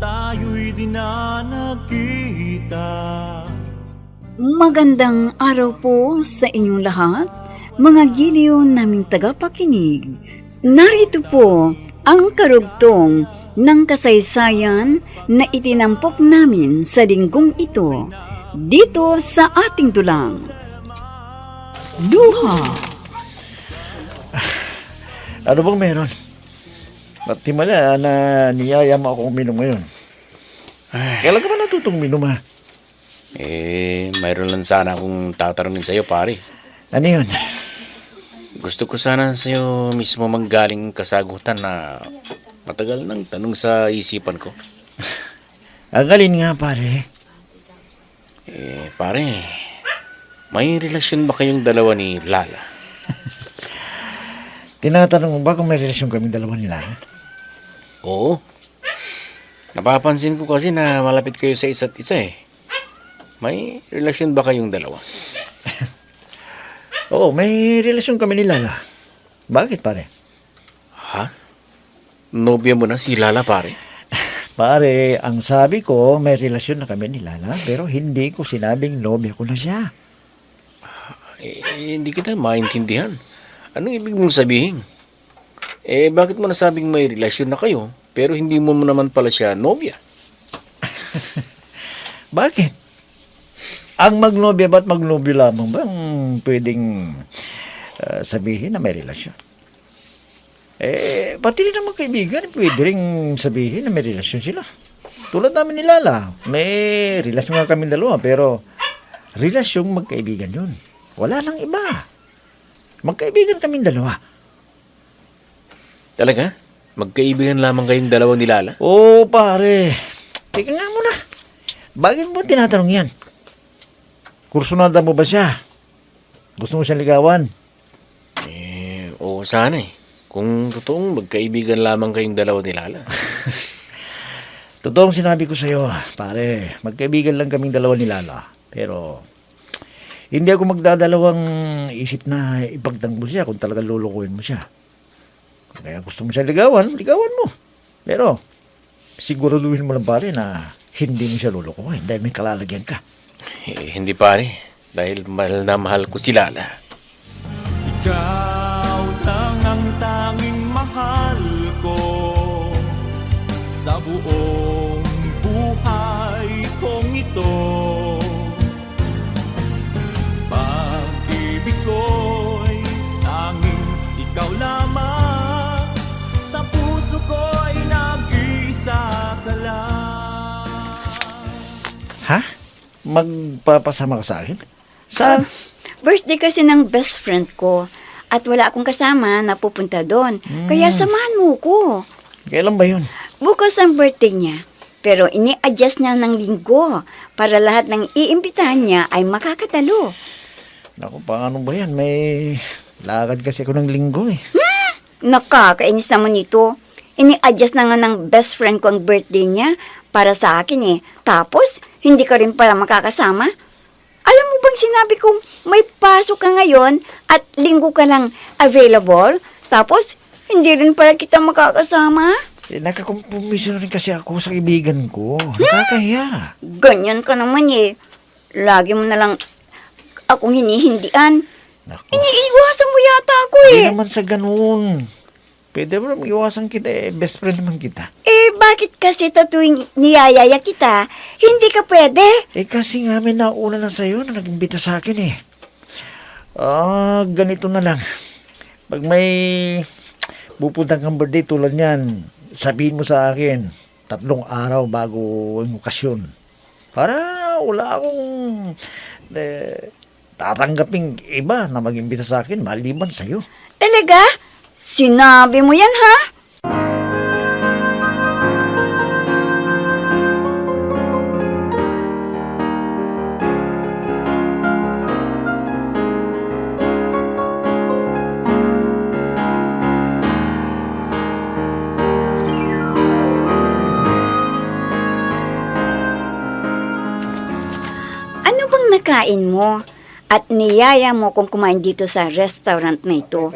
tayo'y di na nagkita. Magandang araw po sa inyong lahat, mga giliw naming tagapakinig. Narito po ang karugtong ng kasaysayan na itinampok namin sa linggong ito, dito sa ating dulang. Luha. Ano bang meron? Ba't timala na niyaya mo akong uminom ngayon? Kailan ka ba natutong uminom, ha? Mayroon lang sana akong tatanungin sa'yo, pare. Ano yun? Gusto ko sana sa'yo mismo manggaling kasagutan na matagal nang tanong sa isipan ko. Agalin nga, pare. Pare, may relasyon ba kayong dalawa ni Lala? Tinatanong mo ba kung may relasyon kaming dalawa ni Lala? Oo. Napapansin ko kasi na malapit kayo sa isa't isa eh. May relasyon ba kayong dalawa? Oo, may relasyon kami ni Lala. Bakit, pare? Ha? Nobya mo na si Lala, pare? Pare, ang sabi ko, may relasyon na kami ni Lala, pero hindi ko sinabing nobya ko na siya. Hindi kita maintindihan. Anong ibig mong sabihin? Bakit mo nasabing may relasyon na kayo, pero hindi mo naman pala siya nobya? Bakit? Ang magnobya ba't magnobyo lamang ba ang pwedeng sabihin na may relasyon? Pati rin ang magkaibigan, pwede rin sabihin na may relasyon sila. Tulad namin ni Lala, may relasyon nga kami dalawa, pero relasyong magkaibigan yun. Wala nang iba. Magkaibigan kaming dalawa. Talaga? Magkaibigan lamang kayong dalawa ni Lala? Oo, pare. Teka nga muna. Bakit mo tinatanong yan? Kursunada mo ba siya? Gusto mo siyang ligawan? Oo sana eh. Kung totoong magkaibigan lamang kayong dalawa ni Lala. Totoong sinabi ko sa'yo, pare. Magkaibigan lang kaming dalawa ni Lala. Pero hindi ako magdadalawang isip na ipagtanggol siya kung talagang lulukuhin mo siya. Kaya gusto mo siya ligawan mo. Pero siguraduhin mo lang, pare, na hindi mo siya lulukuhin dahil may kalalagyan ka. Hindi pare. Dahil mahal na mahal ko si Lala. Ikaw lang ang tanging mahal ko sa buong buhay kong ito. Pag-ibig ko'y tanging ikaw lamang, sa puso ko'y nag-iisa ka lang. Ha? Magpapasama ka sa akin? Saan? Birthday kasi ng best friend ko at wala akong kasama na pupunta doon. Kaya samahan mo ko. Kailan ba yun? Bukas ang birthday niya. Pero ini-adjust niya ng linggo para lahat ng iimbitahan niya ay makakatalo. Naku, paano ba yan? May lakad kasi ako ng linggo eh. Nakakainis naman ito. Ini-adjust na nga ng best friend ko ang birthday niya para sa akin eh. Tapos, hindi ka rin pala makakasama. Alam mo bang sinabi kong may pasok ka ngayon at linggo ka lang available? Tapos, hindi rin pala kita makakasama? Nakakompromiso na rin kasi ako sa kaibigan ko. Nakakahiya. Ganyan ka naman eh. Lagi mo na lang akong hinihindian. Naku, Iniiwasan mo yata ako hindi eh. naman sa ganun. Pwede mo naman iwasan kita eh. Best friend naman kita. Bakit kasi tatuwing niyayaya kita, hindi ka pwede? Kasi nga may nauna na sa'yo na nag-imbita sa akin eh. Ganito na lang. Pag may pupuntang kang birthday tulad niyan, sabihin mo sa akin 3 araw bago ang okasyon. Para wala akong tatanggaping iba na mag-imbita sa akin maliban sa'yo. Talaga? Sinabi mo yan, ha? Ano bang nakain mo? At niyaya mo kung kumain dito sa restaurant na ito.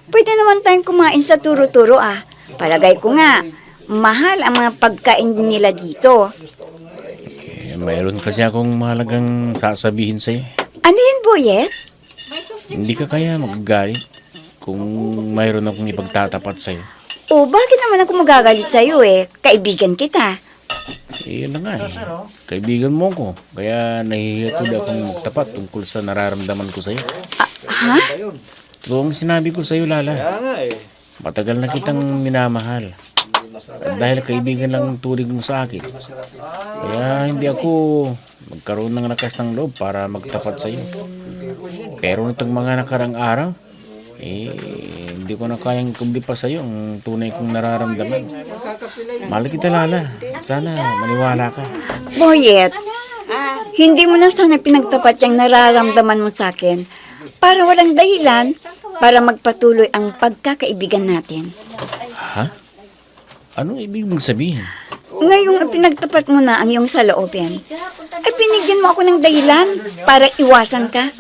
Pwede naman tayong kumain sa turo-turo ah. Palagay ko nga, mahal ang mga pagkain nila dito. Mayroon kasi akong mahalagang sasabihin sa'yo. Ano yun, Boyet? Hindi ka kaya magagalit kung mayroon akong ipagtatapat sa'yo. O bakit naman ako magagalit sa'yo eh? Kaibigan kita. Yun na nga eh. Kaibigan mo ko. Kaya nahihiyatod akong magtapat tungkol sa nararamdaman ko sa'yo. Ha? Kung sinabi ko sa'yo, Lala, matagal na kitang minamahal. At dahil kaibigan lang ang turing mo sa akin. Kaya hindi ako magkaroon ng lakas ng loob para magtapat sa'yo. Pero nitong mga nakarang araw, hindi ko na kayang ikubli pa sa'yo ang tunay kong nararamdaman. Mahal kita, Lala. Sana maniwala ka. Boyet, hindi mo na sana pinagtapat yung nararamdaman mo sa akin para walang dahilan para magpatuloy ang pagkakaibigan natin. Ha? Anong ibig mong sabihin? Ngayong pinagtapat mo na ang iyong saloobin, ay binigyan mo ako ng dahilan para iwasan ka.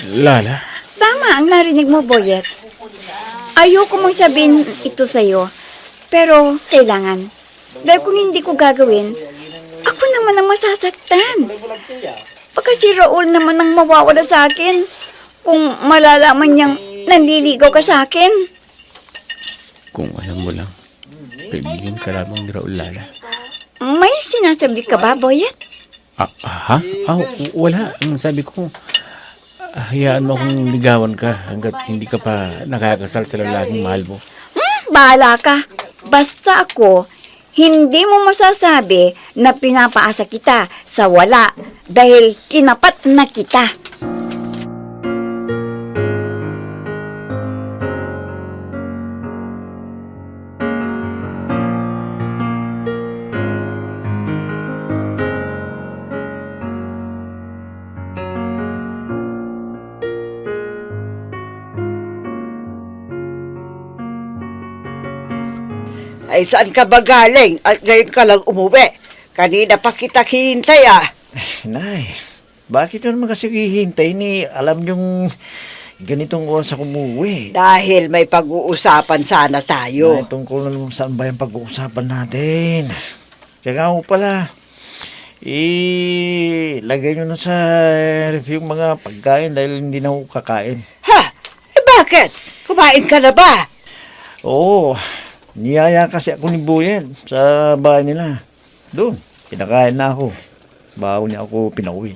Lala? Tama ang narinig mo, Boyet. Ayoko mong sabihin ito sa'yo, pero kailangan. Dahil kung hindi ko gagawin, ako naman ang masasaktan. Baka si Raul naman ang mawawala sa akin kung malalaman niyang nanliligaw ka sa akin. Kung alam mo lang, kaibigan ka lamang ni Raul, Lala. May sinasabi ka ba, Boyet? Ha? Wala. Ang sabi ko, hayaan mo akong ligawan ka hanggat hindi ka pa nakakasal sa lalaking mahal mo. Bahala ka. Basta ako, hindi mo masasabi na pinapaasa kita sa wala dahil kinapat na kita. Ay, saan ka ba galing? At ngayon ka lang umuwi. Kanina pa kita hihintay ah. Nay, bakit yun naman kasi hihintay ni alam yung ganitong oras ako umuwi? Dahil may pag-uusapan sana tayo. Nay, tungkol na naman saan ba yung pag-uusapan natin? Kaya nga ho pala, lagay nyo na sa ref yung mga pagkain dahil hindi na ako kakain. Ha? Eh bakit? Kumain ka na ba? Oo, niyaya kasi ako ni Buyen sa bahay nila. Doon, pinakain na ako. Bago niya ako pinauwi.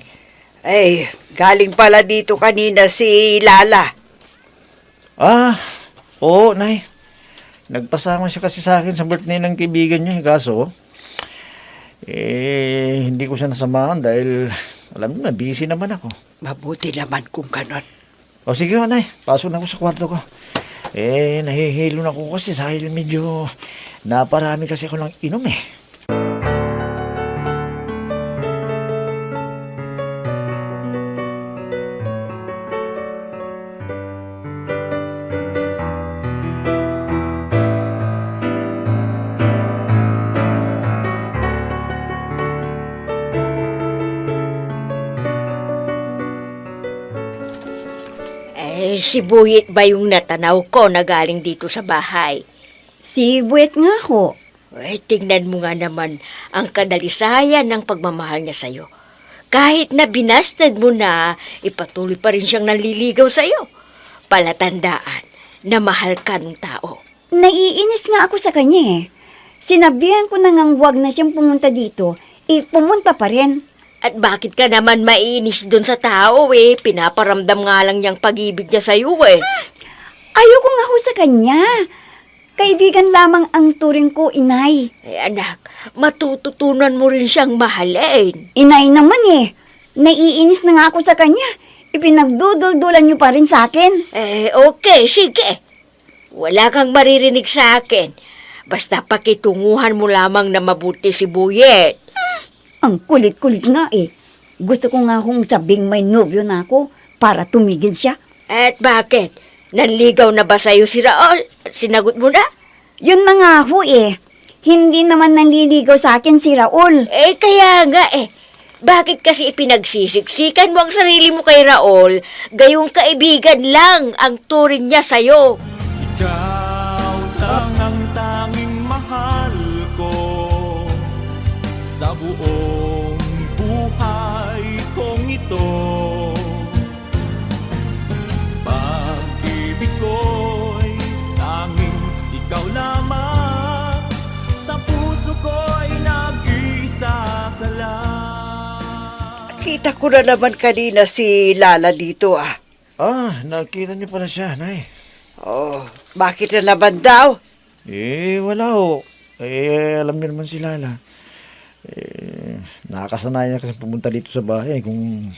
Ay, galing pala dito kanina si Lala. Oo, Nay. Nagpasama siya kasi sa akin sa birthday ng kaibigan niya. Kaso, hindi ko siya nasamahan dahil alam niyo na, busy naman ako. Mabuti naman kung ganon. O sige, Nay. Pasok na ako sa kwarto ko. Nahihilo na ako kasi dahil medyo naparami kasi ako ng inom eh. Si Buyit ba yung natanaw ko na galing dito sa bahay? Si Buet nga ho. Tingnan mo nga naman ang kadalisayan ng pagmamahal niya sa'yo. Kahit na binasted mo na, ipatuloy pa rin siyang nanliligaw sa'yo. Palatandaan na mahal ka ng tao. Naiinis nga ako sa kanya eh. Sinabihan ko na ngang wag na siyang pumunta dito, pumunta pa rin. At bakit ka naman maiinis doon sa tao eh? Pinaparamdam nga lang niyang pag-ibig niya sa'yo eh. Ayoko nga ho sa kanya. Kaibigan lamang ang turing ko, inay. Anak, matututunan mo rin siyang mahalin. Inay naman eh. Naiinis na nga ako sa kanya. Ipinagduduldulan niyo pa rin sa akin. Okay, sige. Wala kang maririnig sa akin. Basta pakitunguhan mo lamang na mabuti si Buyet. Ang kulit-kulit nga eh. Gusto ko nga hong sabing may nobyo na ako para tumigil siya. At bakit? Nanligaw na ba sa'yo si Raul? Sinagot mo na? Yun na nga ho eh. Hindi naman nanliligaw sa akin si Raul. Kaya nga eh. Bakit kasi ipinagsisiksikan mo ang sarili mo kay Raul? Gayong kaibigan lang ang turing niya sa'yo. Ikaw lang ang tanging mahal buong buhay kong ito. Pag-ibig ko'y tanging ikaw lamang, sa puso ko'y nag-isa ka lang. Kita ko na naman kanina si Lala dito ah. Nakita niyo pala siya, Nay. Oh, bakit na naman daw? Wala ho. Alam niyo naman si Lala. Nakakasanayan kasi pumunta dito sa bahay kung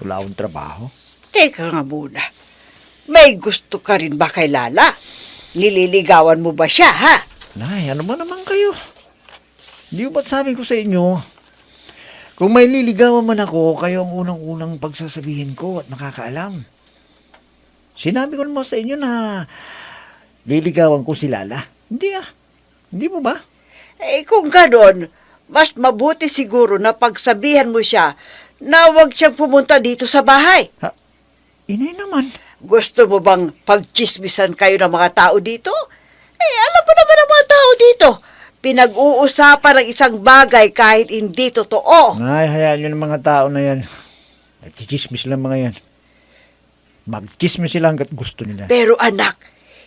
wala akong trabaho. Teka nga muna. May gusto ka rin ba kay Lala? Nililigawan mo ba siya, ha? Nay, ano ba naman kayo? Hindi ba't sabi ko sa inyo, kung may liligawan man ako, kayo ang unang-unang pagsasabihin ko at makakaalam. Sinabi ko naman sa inyo na liligawan ko si Lala. Hindi Hindi mo ba? Kung ganon, mas mabuti siguro na pagsabihan mo siya na huwag siyang pumunta dito sa bahay. Inay naman. Gusto mo bang pagchismisan kayo ng mga tao dito? Alam mo naman ang mga tao dito. Pinag-uusapan ng isang bagay kahit hindi totoo. Ay, hayaan nyo ng mga tao na yan. Nagchichismis lang mga yan. Magchismis sila hanggat gusto nila. Pero anak,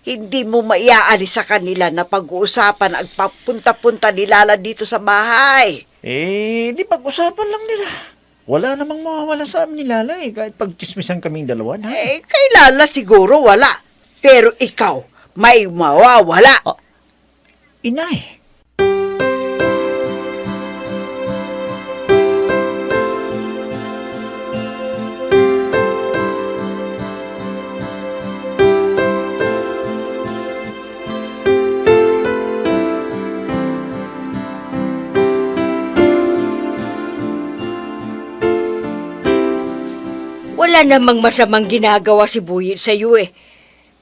hindi mo maiaalis sa kanila na pag-uusapan ang papunta-punta ni Lala dito sa bahay. Di pag-usapan lang nila. Wala namang mawawala sa amin ni Lala kahit pagchismisan kaming dalawa. Kay Lala siguro wala. Pero ikaw, may mawawala. Inay. Wala namang masamang ginagawa si Buyit sa iyo eh.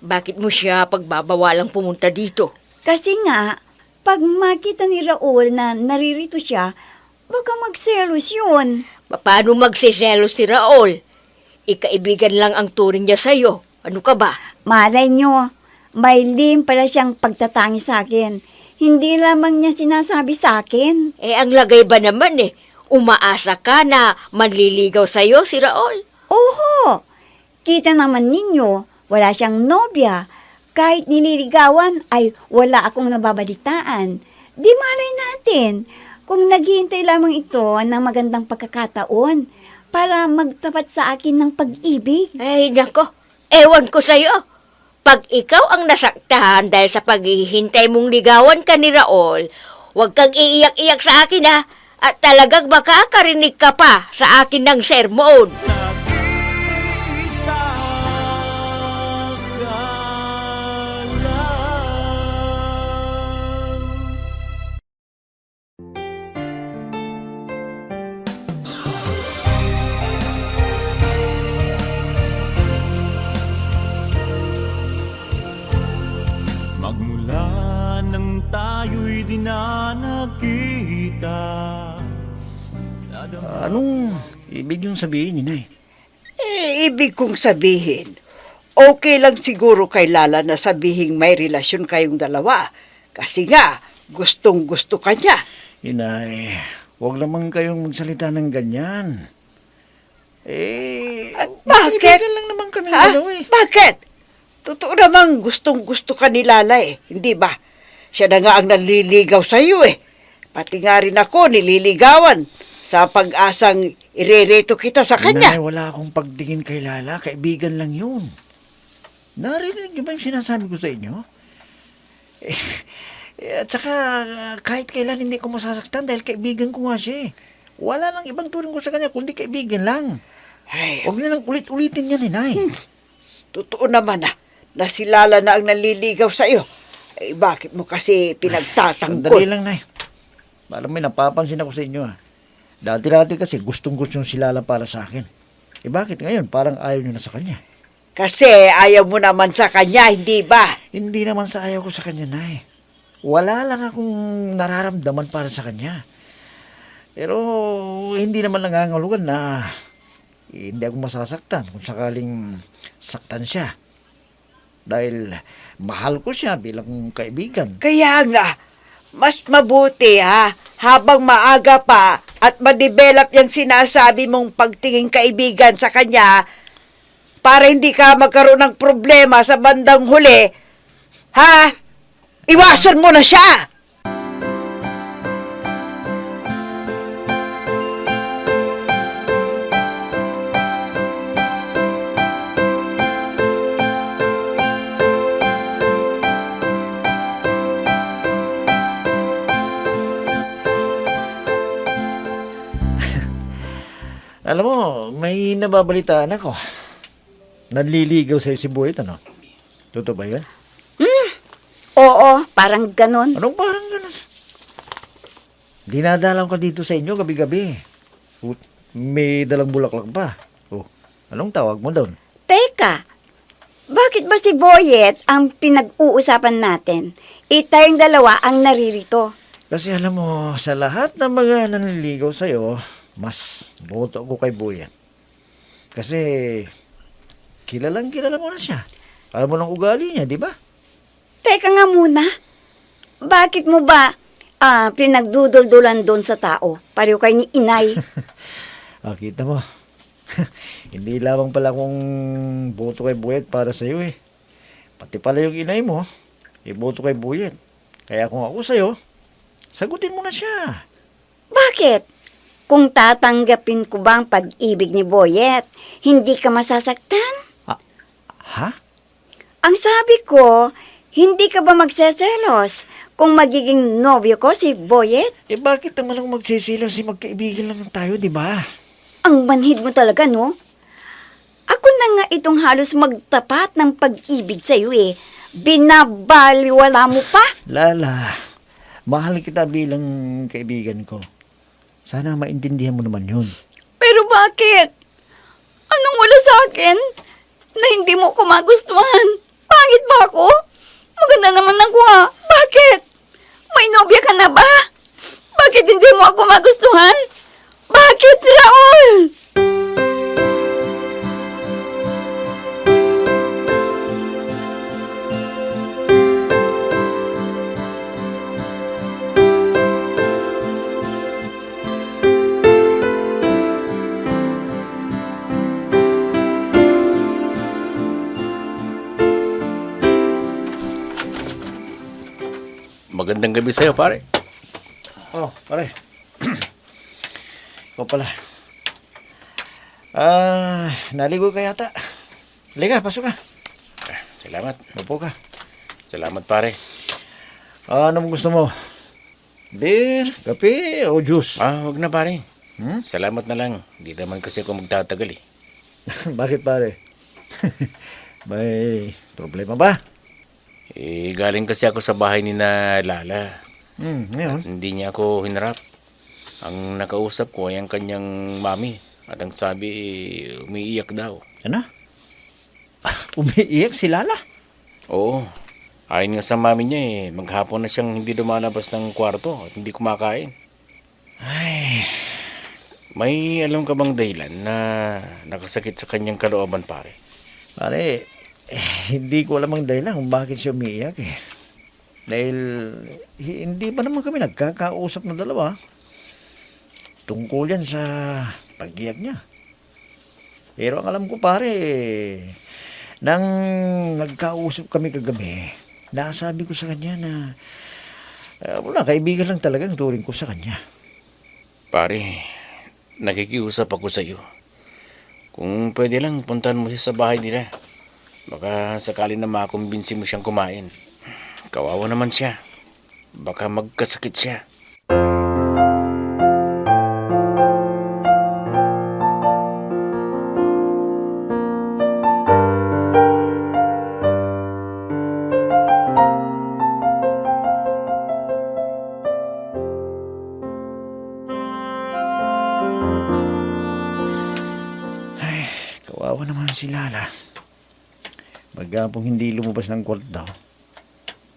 Bakit mo siya pagbabawalang pumunta dito? Kasi nga, pag makita ni Raul na naririto siya, baka magselos yun. Paano magsiselos si Raul? Ikaibigan lang ang turing niya sa iyo. Ano ka ba? Malay nyo, may lim pala siyang pagtatangi sa akin. Hindi lamang niya sinasabi sa akin. Ang lagay ba naman eh? Umaasa ka na manliligaw sa iyo si Raul? Oho, kita naman ninyo, wala siyang nobya. Kahit nililigawan ay wala akong nababalitaan. Di malay natin kung naghihintay lamang ito ng magandang pagkakataon para magtapat sa akin ng pag-ibig. Ay, nako. Ewan ko sa iyo. Pag ikaw ang nasaktahan dahil sa paghihintay mong ligawan ka ni Raul, huwag kang iiyak-iyak sa akin ha. At talagang makakarinig ka pa sa akin ng sermon. Nag-isa ka lang. Magmula nang tayo'y di na nagkita. Anong ibig yung sabihin, Inay? Ibig kong sabihin, okay lang siguro kay Lala na sabihing may relasyon kayong dalawa. Kasi nga, gustong-gusto ka niya. Inay, huwag naman kayong magsalita ng ganyan. At bakit? Kaibigan lang naman kami dalawa eh. Bakit? Totoo namang gustong-gusto ka ni Lala hindi ba? Siya na nga ang naliligaw sa iyo Pati nga rin ako nililigawan sa pag-asang irereto kita sa kanya. Inay, wala akong pagtingin kay Lala. Kaibigan lang yun. Narinig niyo ba yung sinasabi ko sa inyo? At saka, kahit kailan hindi ko masasaktan dahil kaibigan ko nga siya Wala lang ibang turing ko sa kanya, kundi kaibigan lang. Ay, Huwag niyo lang ulit-ulitin yan, Inay. totoo naman na si Lala na ang naliligaw sa iyo. Bakit mo kasi Sandali pinagtatanggol? lang, Nay. Parang may napapansin ako sa inyo, Dati-dati kasi gustong-gusto yung si Lala para sa akin. Bakit ngayon parang ayaw niyo na sa kanya? Kasi ayaw mo naman sa kanya, hindi ba? Hindi naman sa ayaw ko sa kanya, Nay. Wala lang akong nararamdaman para sa kanya. Pero hindi naman nangangahulugan na hindi ako masasaktan kung sakaling saktan siya. Dahil mahal ko siya bilang kaibigan. Kaya nga, mas mabuti habang maaga pa at ma-develop yung sinasabi mong pagtingin kaibigan sa kanya para hindi ka magkaroon ng problema sa bandang huli, iwasan mo na siya! Alam mo, may nababalitaan ako. Nanliligaw sa'yo si Boyet, ano? Totoo ba yan? Oo, parang ganon. Anong parang gano'n? Dinadalaw ka dito sa inyo gabi-gabi. May dalang bulaklak pa. Oh, anong tawag mo doon? Teka, bakit ba si Boyet ang pinag-uusapan natin? Tayong dalawa ang naririto. Kasi alam mo, sa lahat ng mga nanliligaw sa'yo, mas boto ako kay Boyet. Kasi kilala mo na siya. Alam mo ng ugali niya, di ba? Teka nga muna, bakit mo ba pinagduduldulan doon sa tao? Pareho kayo ni inay. Kita mo. Hindi lamang pala kung boto kay Boyet para sa'yo eh. Pati pala yung inay mo, boto kay Boyet. Kaya kung ako sa'yo, sagutin mo na siya. Bakit? Kung tatanggapin ko ba ang pag-ibig ni Boyet, hindi ka masasaktan? Ha? Ang sabi ko, hindi ka ba magseselos kung magiging nobyo ko si Boyet? Bakit naman ako magsisilaw si magkaibigan lang tayo, di ba? Ang manhid mo talaga, no? Ako na nga itong halos magtapat ng pag-ibig sa'yo eh. Binabaliwala mo pa? Lala, mahal kita bilang kaibigan ko. Sana maintindihan mo naman yun. Pero bakit? Anong wala sa akin na hindi mo ko magustuhan? Pangit ba ako? Maganda naman ako Bakit? May nobya ka na ba? Bakit hindi mo ako magustuhan? Bakit, Raul? Magandang gabi sa'yo, pare. Oh, pare. Ikaw pala. Naligo ka yata. Halika, pasok ka. Salamat. Upo ka. Salamat, pare. Anong gusto mo? Beer, kape, o juice? Wag na, pare. Salamat na lang. Hindi naman kasi ako magtatagal eh. Bakit pare? May problema ba? Galing kasi ako sa bahay ni na Lala. Ngayon? Hindi niya ako hinarap. Ang nakausap ko ay ang kanyang mami. At ang sabi, umiiyak daw. Ano? Umiiyak si Lala? Oo. Ayon nga sa mami niya maghapon na siyang hindi lumalabas ng kwarto at hindi kumakain. Ay, May alam ka bang dahilan na nakasakit sa kanyang kalooban, pare? pare, hindi ko alam ang dahilan kung bakit siya umiiyak eh. Dahil hindi pa naman kami nagkakausap na dalawa tungkol yan sa pag-iyak niya. Pero ang alam ko pare, nang nagkausap kami kagabi, nasabi ko sa kanya na wala, kaibigan lang talaga ang turing ko sa kanya. Pare, nakikiusap ako sa iyo. Kung pwede lang, puntahan mo siya sa bahay nila. Baka sakali na makumbinsi mo siyang kumain. Kawawa naman siya. Baka magkasakit siya. Kawawa naman si Lala. Magapong hindi lumabas ng court daw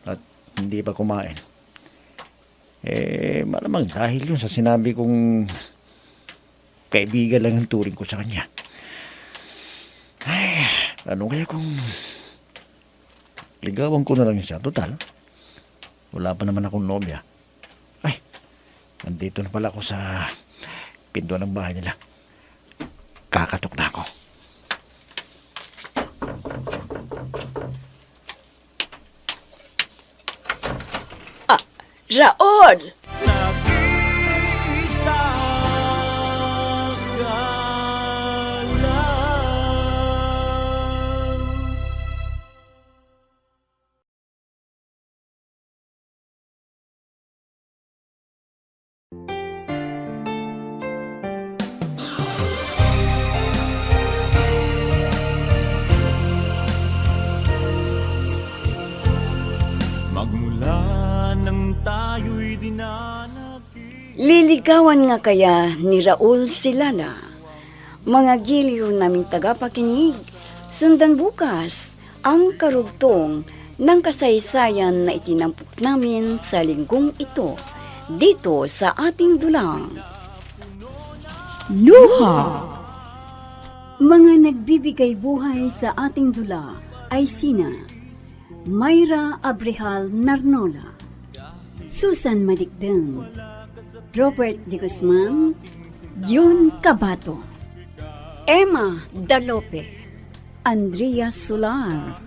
at hindi pa kumain. Malamang dahil yun sa sinabi kong kaibigan lang ang turing ko sa kanya. Ano kaya kung ligawan ko na lang siya? Total, wala pa naman akong nobya. Nandito na pala ako sa pinto ng bahay nila. Kakatok na ako. Raon! Nag-iisa ka lang. Magmula nang tayo'y dinanagi. Liligawan nga kaya ni Raul si Lala. Mga giliw naming tagapakinig, sundan bukas ang karugtong ng kasaysayan na itinampok namin sa linggong ito dito sa ating dulang. Luha! Mga nagbibigay buhay sa ating dula ay sina Mayra Abrehal Narnola, Susan Malikdeng, Robert De Guzman, John Cabato, Emma Dalope, Andrea Solar,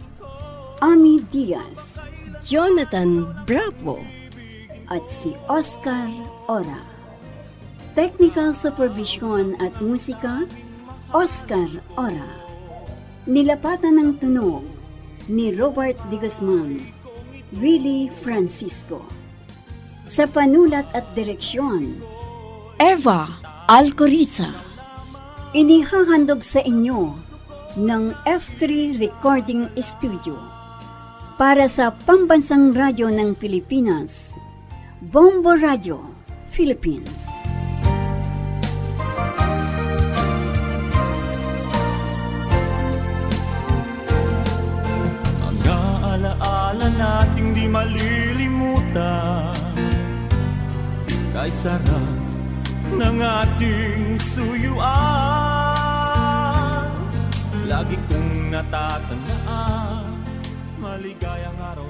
Ami Diaz, Jonathan Bravo, at si Oscar Ora. Technical Supervision at Musika, Oscar Ora. Nilapatan ng tunog ni Robert De Guzman, Willie Francisco. Sa panulat at direksyon, Eva Alcoriza. Inihahandog sa inyo ng F3 Recording Studio para sa Pambansang Radyo ng Pilipinas, Bombo Radio, Philippines. Alaala nating di malilimutan, kay sarap ng ating suyuan. Lagi kong natatandaan, maligayang araw